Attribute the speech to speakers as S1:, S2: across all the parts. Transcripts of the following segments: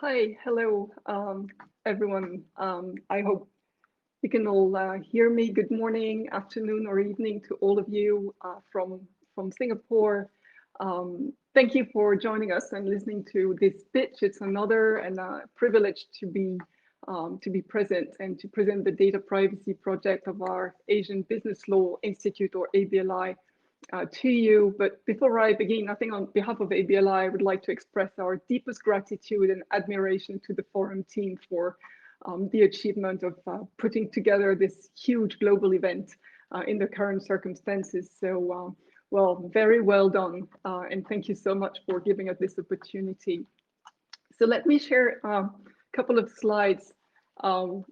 S1: Hi, hello, everyone. I hope you can all hear me. Good morning, afternoon, or evening to all of you from Singapore. Thank you for joining us and listening to this pitch. It's another and a privilege to be present and to present the data privacy project of our Asian Business Law Institute, or ABLI, to you. But before I begin, I think on behalf of ABLI, I would like to express our deepest gratitude and admiration to the forum team for the achievement of putting together this huge global event in the current circumstances. So, well, very well done. And thank you so much for giving us this opportunity. So let me share a couple of slides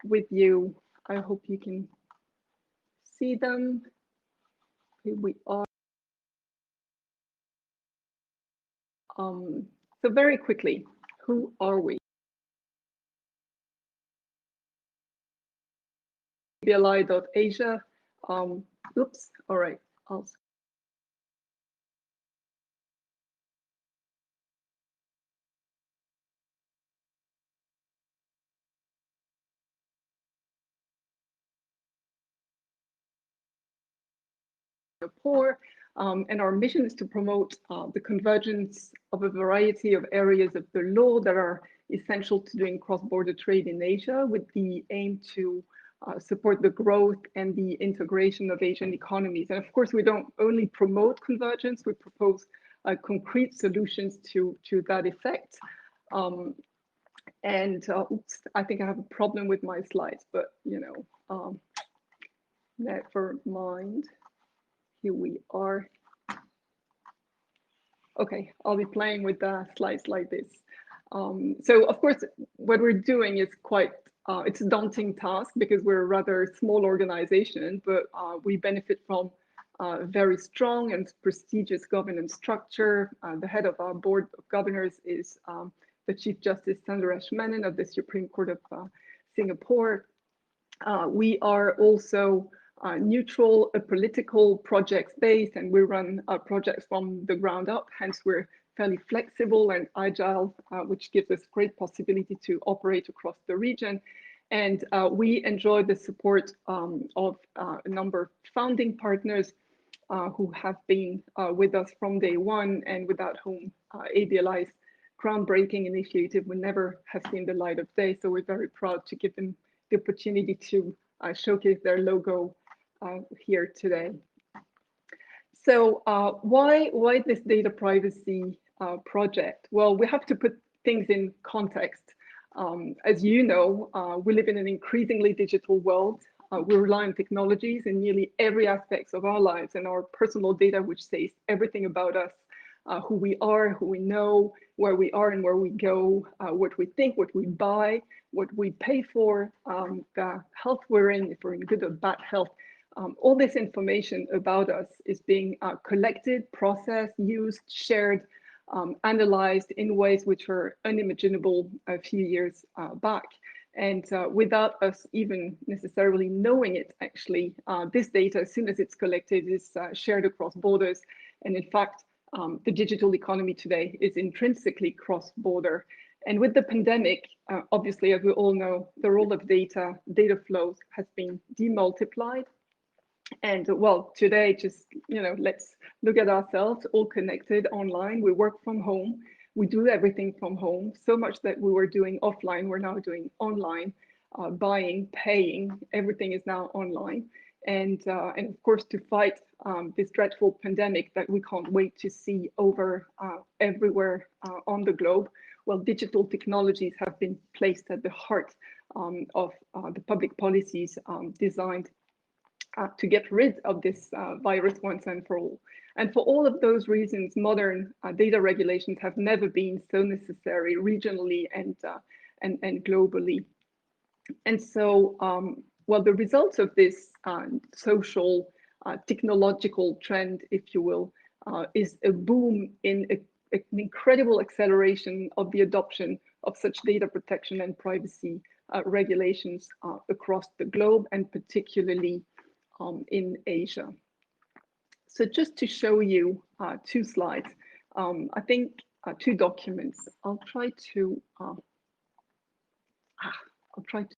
S1: with you. I hope you can see them. Here we are. So very quickly, who are we? ABLI.Asia. Oops, all right. Singapore, and our mission is to promote the convergence of a variety of areas of the law that are essential to doing cross-border trade in Asia, with the aim to support the growth and the integration of Asian economies. And of course, we don't only promote convergence, we propose concrete solutions to that effect. Oops, I think I have a problem with my slides, but never mind. Here we are. Okay, I'll be playing with the slides like this. So of course, what we're doing is it's a daunting task because we're a rather small organization, but we benefit from a very strong and prestigious governance structure. The head of our board of governors is the Chief Justice Sundaresh Menon of the Supreme Court of Singapore. We are also neutral, apolitical, projects-based, and we run our projects from the ground up. Hence, we're fairly flexible and agile, which gives us great possibility to operate across the region. And we enjoy the support of a number of founding partners who have been with us from day one, and without whom ABLI's groundbreaking initiative would never have seen the light of day. So we're very proud to give them the opportunity to showcase their logo here today. So why this data privacy project? Well, we have to put things in context. As you know, we live in an increasingly digital world. We rely on technologies in nearly every aspect of our lives, and our personal data, which says everything about us, who we are, who we know, where we are and where we go, what we think, what we buy, what we pay for, the health we're in, if we're in good or bad health. All this information about us is being collected, processed, used, shared, analyzed in ways which were unimaginable a few years back. And without us even necessarily knowing it, actually, this data, as soon as it's collected, is shared across borders. And in fact, the digital economy today is intrinsically cross-border. And with the pandemic, obviously, as we all know, the role of data flows has been demultiplied. And well, today, just, let's look at ourselves, all connected online. We work from home. We do everything from home. So much that we were doing offline, we're now doing online. Buying, paying, everything is now online. And of course, to fight this dreadful pandemic that we can't wait to see over everywhere on the globe, well, digital technologies have been placed at the heart of the public policies designed to get rid of this virus once and for all. And for all of those reasons, modern data regulations have never been so necessary regionally and globally. And so, well, the results of this social, technological trend, if you will, is a boom in an incredible acceleration of the adoption of such data protection and privacy regulations across the globe, and particularly in Asia. So just to show you two slides, I think two documents. I'll try to I'll try to.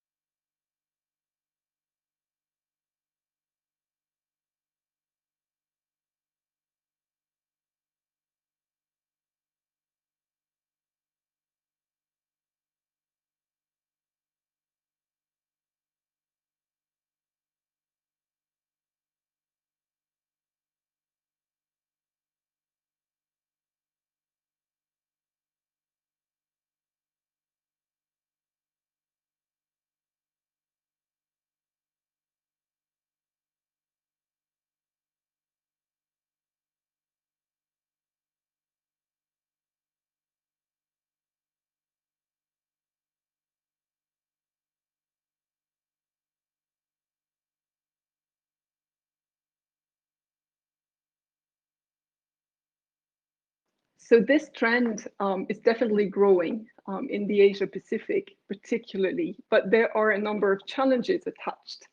S1: So this trend is definitely growing in the Asia Pacific, particularly, but there are a number of challenges attached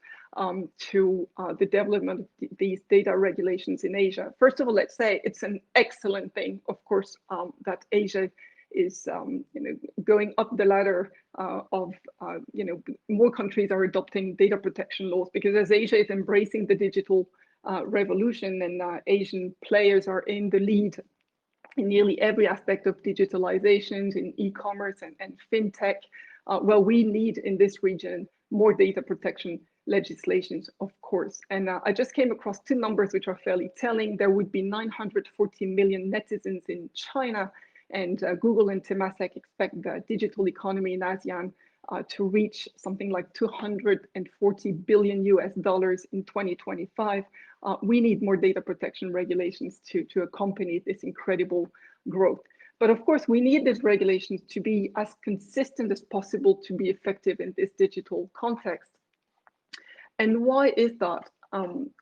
S1: to the development of these data regulations in Asia. First of all, let's say it's an excellent thing, of course, that Asia is going up the ladder of more countries are adopting data protection laws, because as Asia is embracing the digital revolution, and Asian players are in the lead in nearly every aspect of digitalization, in e-commerce and fintech. Well, we need in this region more data protection legislations, of course. And I just came across two numbers which are fairly telling. There would be 940 million netizens in China, and Google and Temasek expect the digital economy in ASEAN to reach something like 240 billion US dollars in 2025. We need more data protection regulations to accompany this incredible growth. But of course, we need these regulations to be as consistent as possible to be effective in this digital context. And why is that?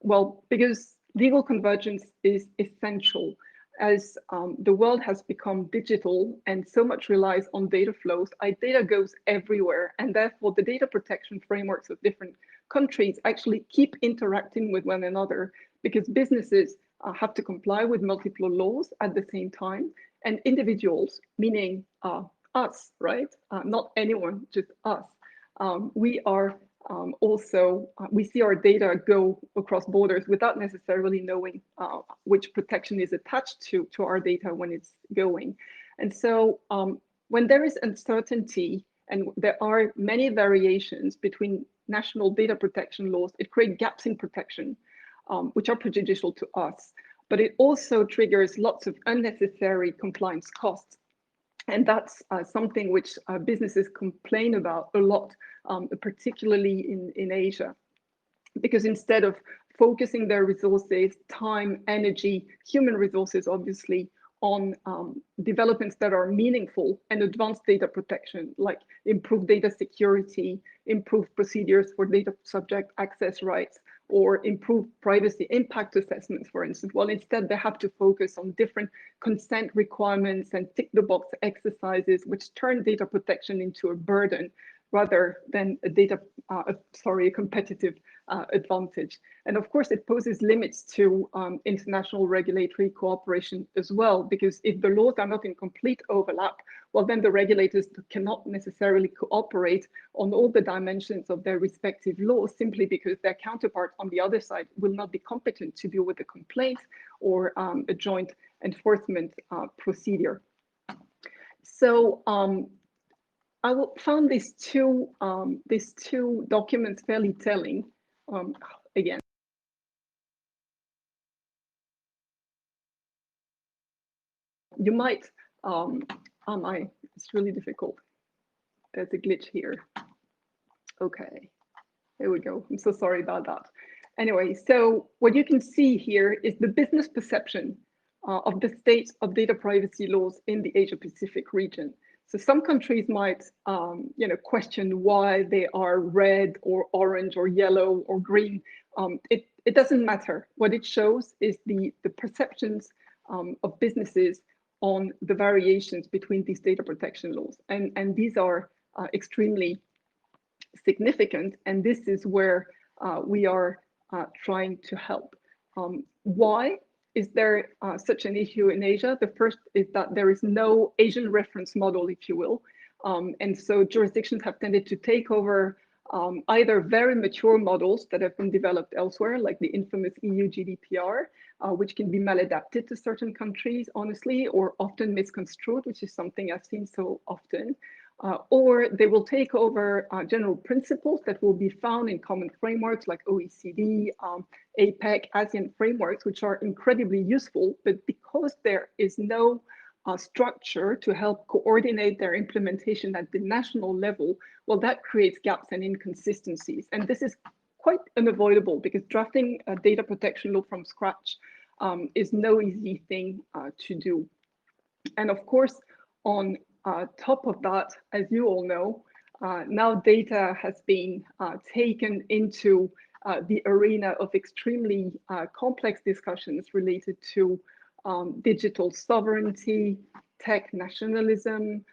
S1: Well, because legal convergence is essential. As the world has become digital and so much relies on data flows, our data goes everywhere. And therefore, the data protection frameworks of different countries actually keep interacting with one another, because businesses have to comply with multiple laws at the same time. And individuals, meaning us, right? Not anyone, just us. We are also, we see our data go across borders without necessarily knowing which protection is attached to our data when it's going. And so when there is uncertainty and there are many variations between national data protection laws, it creates gaps in protection, which are prejudicial to us. But it also triggers lots of unnecessary compliance costs. And that's something which businesses complain about a lot, particularly in Asia, because instead of focusing their resources, time, energy, human resources, obviously, on developments that are meaningful and advanced data protection, like improved data security, improved procedures for data subject access rights, or improved privacy impact assessments, for instance. Well, instead, they have to focus on different consent requirements and tick the box exercises, which turn data protection into a burden rather than a competitive advantage. And of course, it poses limits to international regulatory cooperation as well, because if the laws are not in complete overlap, well, then the regulators cannot necessarily cooperate on all the dimensions of their respective laws, simply because their counterpart on the other side will not be competent to deal with a complaint or a joint enforcement procedure. So I found these two documents fairly telling. Again, you might, it's really difficult. There's a glitch here. Okay, there we go. I'm so sorry about that. Anyway, so what you can see here is the business perception of the state of data privacy laws in the Asia Pacific region. So some countries might, question why they are red or orange or yellow or green. It doesn't matter. What it shows is the perceptions of businesses on the variations between these data protection laws. And these are extremely significant. And this is where we are trying to help. Why is there such an issue in Asia? The first is that there is no Asian reference model, if you will. And so jurisdictions have tended to take over either very mature models that have been developed elsewhere, like the infamous EU GDPR, which can be maladapted to certain countries, honestly, or often misconstrued, which is something I've seen so often. Or they will take over general principles that will be found in common frameworks like OECD, APEC, ASEAN frameworks, which are incredibly useful, but because there is no structure to help coordinate their implementation at the national level, well, that creates gaps and inconsistencies. And this is quite unavoidable because drafting a data protection law from scratch is no easy thing to do. And of course, on top of that, as you all know, now data has been taken into the arena of extremely complex discussions related to digital sovereignty, tech nationalism,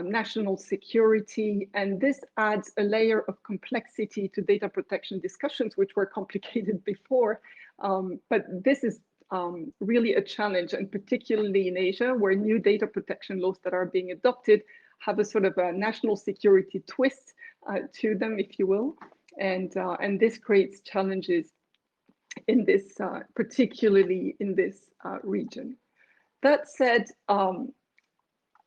S1: national security, and this adds a layer of complexity to data protection discussions, which were complicated before. But this is really a challenge, and particularly in Asia, where new data protection laws that are being adopted have a sort of a national security twist to them, if you will, and this creates challenges in this, particularly in this region. That said,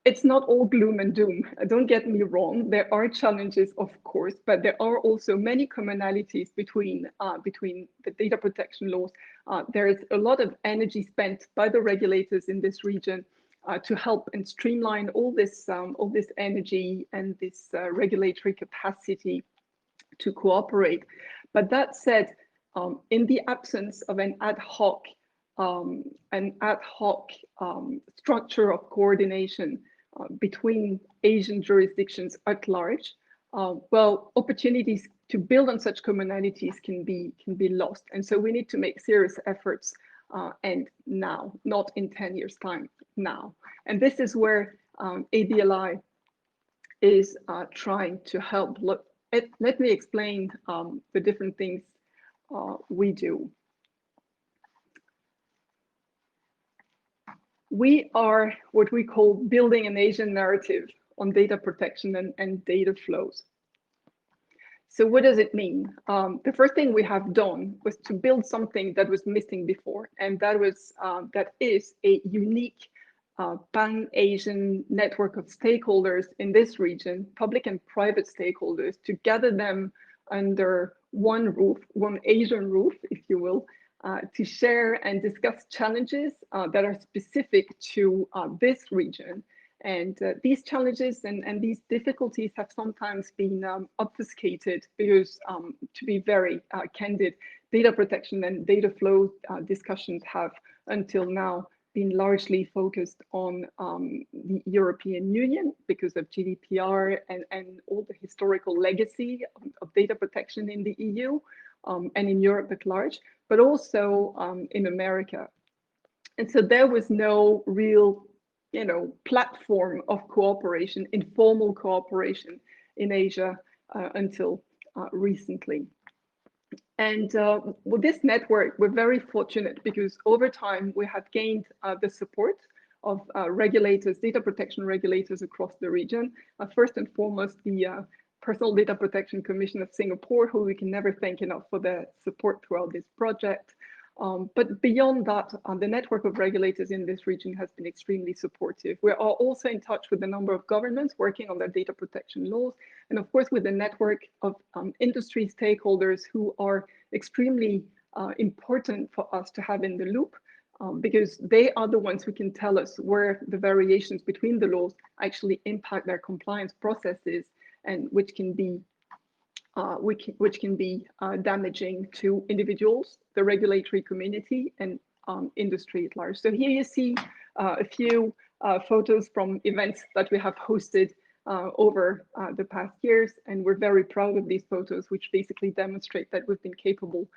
S1: it's not all gloom and doom. Don't get me wrong. There are challenges, of course, but there are also many commonalities between the data protection laws. There is a lot of energy spent by the regulators in this region to help and streamline all this energy and this regulatory capacity to cooperate. But that said, in the absence of an ad hoc structure of coordination between Asian jurisdictions at large, well, opportunities to build on such commonalities can be lost. And so we need to make serious efforts, and now, not in 10 years' time, now. And this is where ADLI is trying to help. Let me explain the different things we do. We are what we call building an Asian narrative on data protection and data flows. So what does it mean? The first thing we have done was to build something that was missing before, and that is a unique pan-Asian network of stakeholders in this region, public and private stakeholders, to gather them under one roof, one Asian roof, if you will, to share and discuss challenges that are specific to this region. And these challenges and these difficulties have sometimes been obfuscated because, to be very candid, data protection and data flow discussions have until now been largely focused on the European Union because of GDPR and all the historical legacy of data protection in the EU and in Europe at large, but also in America. And so there was no real, platform of cooperation, informal cooperation in Asia until recently. And with this network, we're very fortunate because over time we have gained the support of regulators, data protection regulators across the region. First and foremost, the Personal Data Protection Commission of Singapore, who we can never thank enough for their support throughout this project. But beyond that, the network of regulators in this region has been extremely supportive. We are also in touch with a number of governments working on their data protection laws, and of course with a network of industry stakeholders who are extremely important for us to have in the loop, because they are the ones who can tell us where the variations between the laws actually impact their compliance processes, and which can be damaging to individuals, the regulatory community, and industry at large. So here you see a few photos from events that we have hosted over the past years, and we're very proud of these photos, which basically demonstrate that we've been capable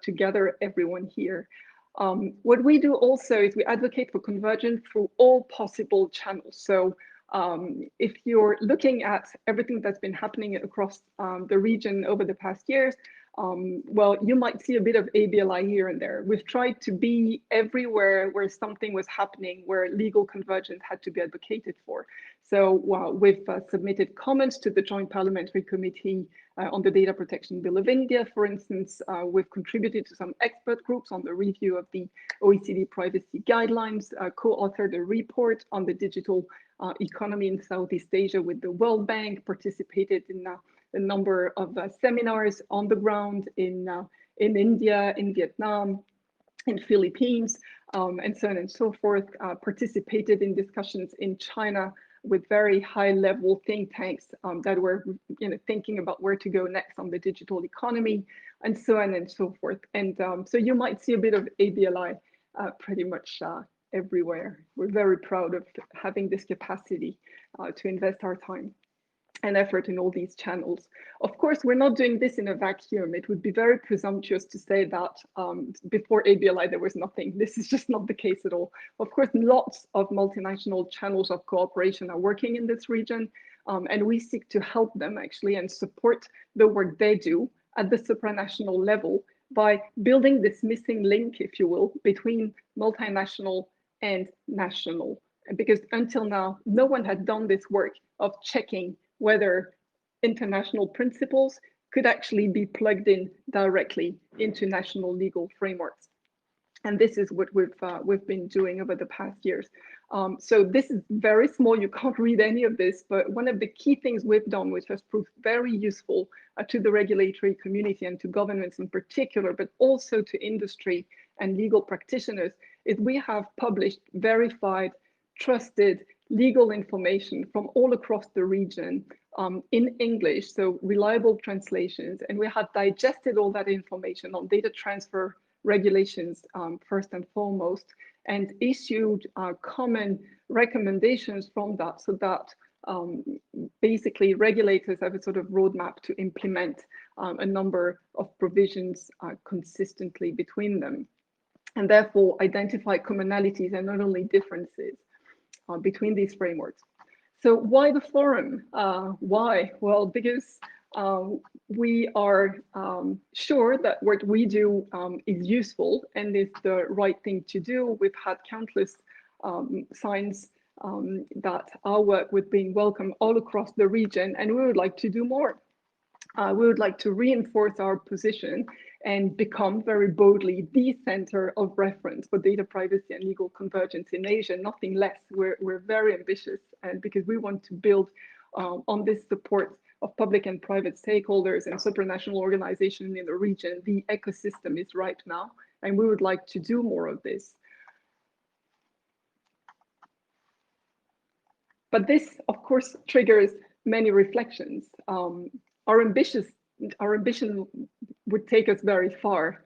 S1: to gather everyone here. What we do also is we advocate for convergence through all possible channels. So if you're looking at everything that's been happening across the region over the past years, well, you might see a bit of ABLI here and there. We've tried to be everywhere where something was happening, where legal convergence had to be advocated for. So we've submitted comments to the Joint Parliamentary Committee on the Data Protection Bill of India, for instance. We've contributed to some expert groups on the review of the OECD privacy guidelines, co-authored a report on the digital economy in Southeast Asia with the World Bank, participated in a number of seminars on the ground in India, in Vietnam, in Philippines, and so on and so forth, participated in discussions in China with very high-level think tanks that were thinking about where to go next on the digital economy, and so on and so forth. And so you might see a bit of ABLI pretty much everywhere. We're very proud of having this capacity to invest our time and effort in all these channels. Of course, we're not doing this in a vacuum. It would be very presumptuous to say that before ABLI there was nothing. This is just not the case at all. Of course, lots of multinational channels of cooperation are working in this region, and we seek to help them actually and support the work they do at the supranational level by building this missing link, if you will, between multinational and national. Because until now, no one had done this work of checking whether international principles could actually be plugged in directly into national legal frameworks. And this is what we've been doing over the past years. So this is very small, you can't read any of this, but one of the key things we've done, which has proved very useful to the regulatory community and to governments in particular, but also to industry and legal practitioners, is we have published verified, trusted legal information from all across the region in English, so reliable translations, and we have digested all that information on data transfer regulations first and foremost, and issued common recommendations from that, so that basically regulators have a sort of roadmap to implement a number of provisions consistently between them, and therefore identify commonalities and not only differences between these frameworks. So why the forum? Why? Well, because we are sure that what we do is useful and is the right thing to do. We've had countless signs that our work was being welcomed all across the region, and we would like to do more. We would like to reinforce our position and become very boldly the center of reference for data privacy and legal convergence in Asia, nothing less. We're very ambitious, and because we want to build on this support of public and private stakeholders and supranational organizations in the region. The ecosystem is ripe now, and we would like to do more of this. But this, of course, triggers many reflections. Our ambition would take us very far,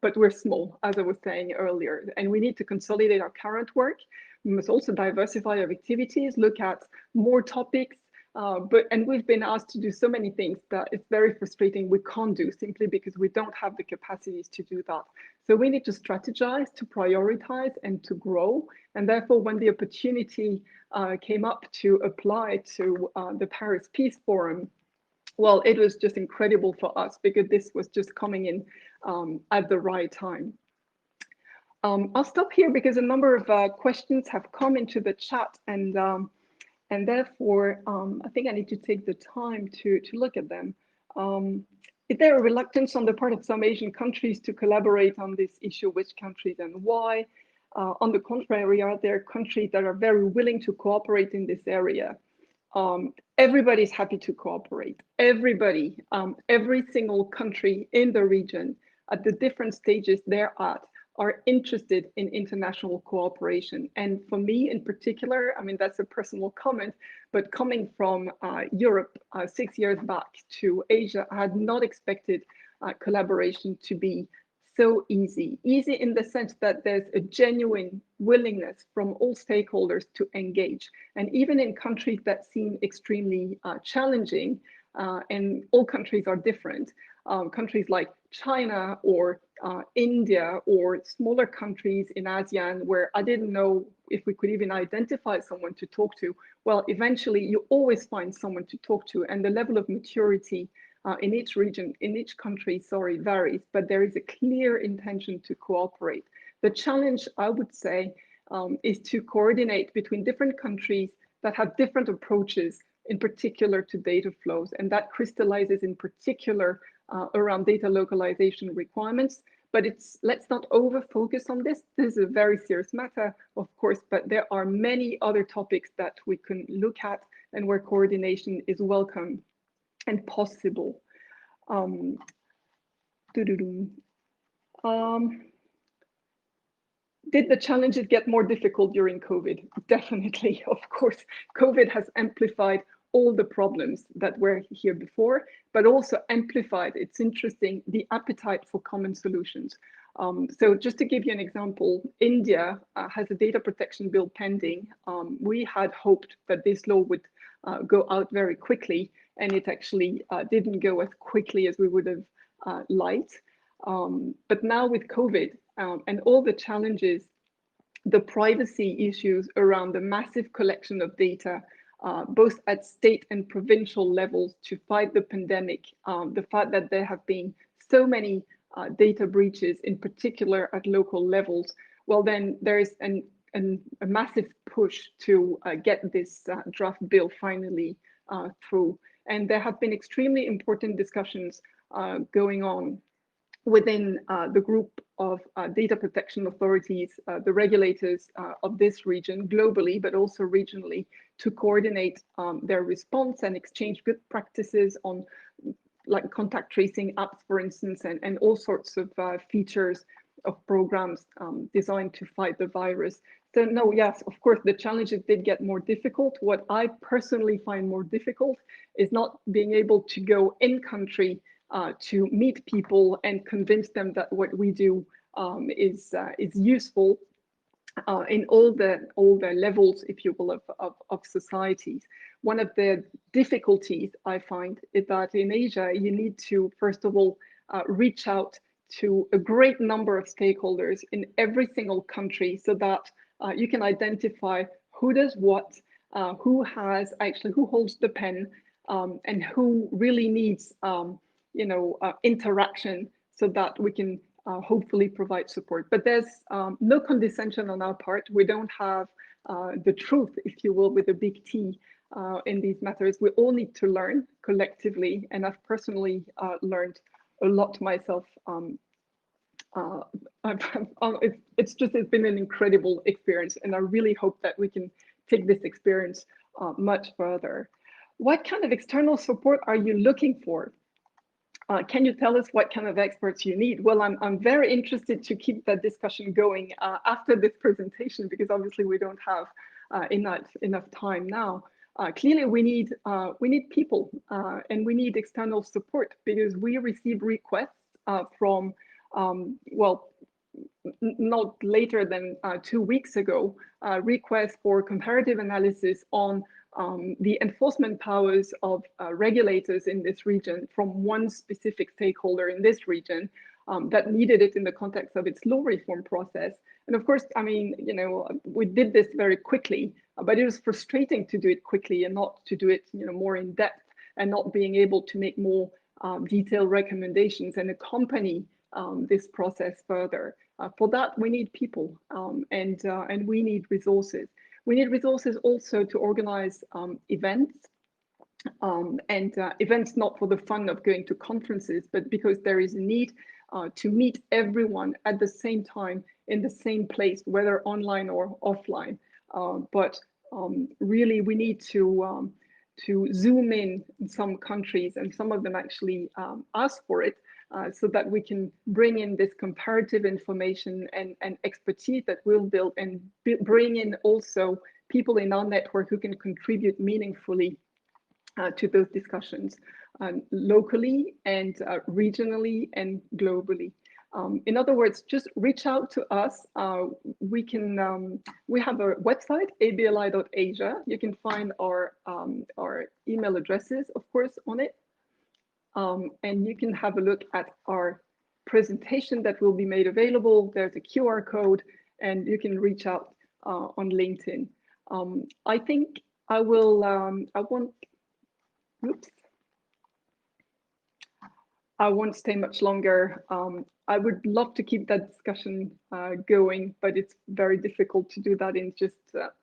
S1: but we're small, as I was saying earlier, and we need to consolidate our current work. We must also diversify our activities, look at more topics, and we've been asked to do so many things that it's very frustrating we can't do simply because we don't have the capacities to do that. So we need to strategize, to prioritize, and to grow. And therefore, when the opportunity came up to apply to the Paris Peace Forum, well, it was just incredible for us because this was just coming in at the right time. I'll stop here because a number of questions have come into the chat, and therefore I think I need to take the time to look at them. Is there a reluctance on the part of some Asian countries to collaborate on this issue? Which countries and why? On the contrary, are there countries that are very willing to cooperate in this area? Everybody's happy to cooperate. Everybody, every single country in the region at the different stages they're at are interested in international cooperation. And for me in particular, I mean, that's a personal comment, but coming from Europe 6 years back to Asia, I had not expected collaboration to be so easy. Easy in the sense that there's a genuine willingness from all stakeholders to engage. And even in countries that seem extremely challenging, and all countries are different, countries like China or India or smaller countries in ASEAN where I didn't know if we could even identify someone to talk to, well, eventually you always find someone to talk to, and the level of maturity in each region, in each country, sorry, varies, but there is a clear intention to cooperate. The challenge, I would say, is to coordinate between different countries that have different approaches, in particular to data flows, and that crystallizes in particular around data localization requirements. But let's not over focus on this. This is a very serious matter, of course, but there are many other topics that we can look at and where coordination is welcome and possible. Did the challenges get more difficult during COVID? Definitely, of course. COVID has amplified all the problems that were here before, but also amplified, it's interesting, the appetite for common solutions. So just to give you an example, India has a data protection bill pending. We had hoped that this law would go out very quickly, and it actually didn't go as quickly as we would have liked. But now with COVID and all the challenges, the privacy issues around the massive collection of data, both at state and provincial levels to fight the pandemic, the fact that there have been so many data breaches, in particular at local levels, well, then there is a massive push to get this draft bill finally through. And there have been extremely important discussions going on within the group of data protection authorities, the regulators of this region globally, but also regionally, to coordinate their response and exchange good practices on like contact tracing apps, for instance, and all sorts of features of programs designed to fight the virus. So no, yes, of course, the challenges did get more difficult. What I personally find more difficult is not being able to go in country to meet people and convince them that what we do is useful in all the levels, if you will, of societies. One of the difficulties I find is that in Asia, you need to, first of all, reach out to a great number of stakeholders in every single country so that you can identify who does what, who holds the pen, and who really needs interaction so that we can hopefully provide support. But there's no condescension on our part. We don't have the truth, if you will, with a big T in these matters. We all need to learn collectively, and I've personally learned a lot myself. It's been an incredible experience, and I really hope that we can take this experience much further. What kind of external support are you looking for? Can you tell us what kind of experts you need? Well, I'm very interested to keep that discussion going after this presentation, because obviously we don't have enough time now. Clearly, we need people and we need external support, because we receive requests from, well, not later than 2 weeks ago, requests for comparative analysis on the enforcement powers of regulators in this region from one specific stakeholder in this region that needed it in the context of its law reform process. And of course, I mean, we did this very quickly, but it was frustrating to do it quickly and not to do it, more in depth, and not being able to make more detailed recommendations and accompany this process further. For that, we need people and we need resources. We need resources also to organize events, and events not for the fun of going to conferences, but because there is a need to meet everyone at the same time in the same place, whether online or offline. But really, we need to zoom in some countries, and some of them actually ask for it, so that we can bring in this comparative information and expertise that we'll build, and bring in also people in our network who can contribute meaningfully to those discussions locally and regionally and globally. In other words, just reach out to us. We have a website, abli.asia. You can find our email addresses, of course, on it. And you can have a look at our presentation that will be made available. There's a QR code, and you can reach out on LinkedIn. I think I will, oops. I won't stay much longer. I would love to keep that discussion going, but it's very difficult to do that in just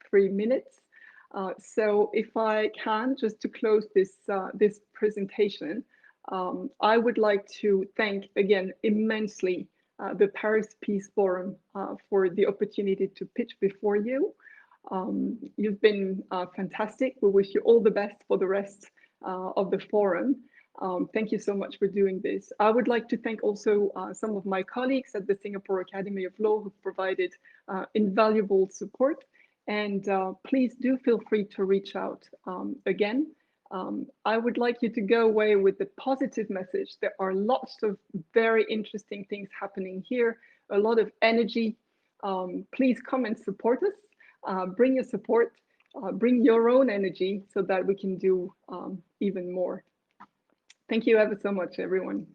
S1: 3 minutes. So if I can, just to close this presentation, I would like to thank again immensely the Paris Peace Forum for the opportunity to pitch before you. You've been fantastic. We wish you all the best for the rest of the forum. Thank you so much for doing this. I would like to thank also some of my colleagues at the Singapore Academy of Law who provided invaluable support. And please do feel free to reach out again. I would like you to go away with the positive message. There are lots of very interesting things happening here, a lot of energy. Please come and support us. Bring your support, bring your own energy so that we can do even more. Thank you ever so much, everyone.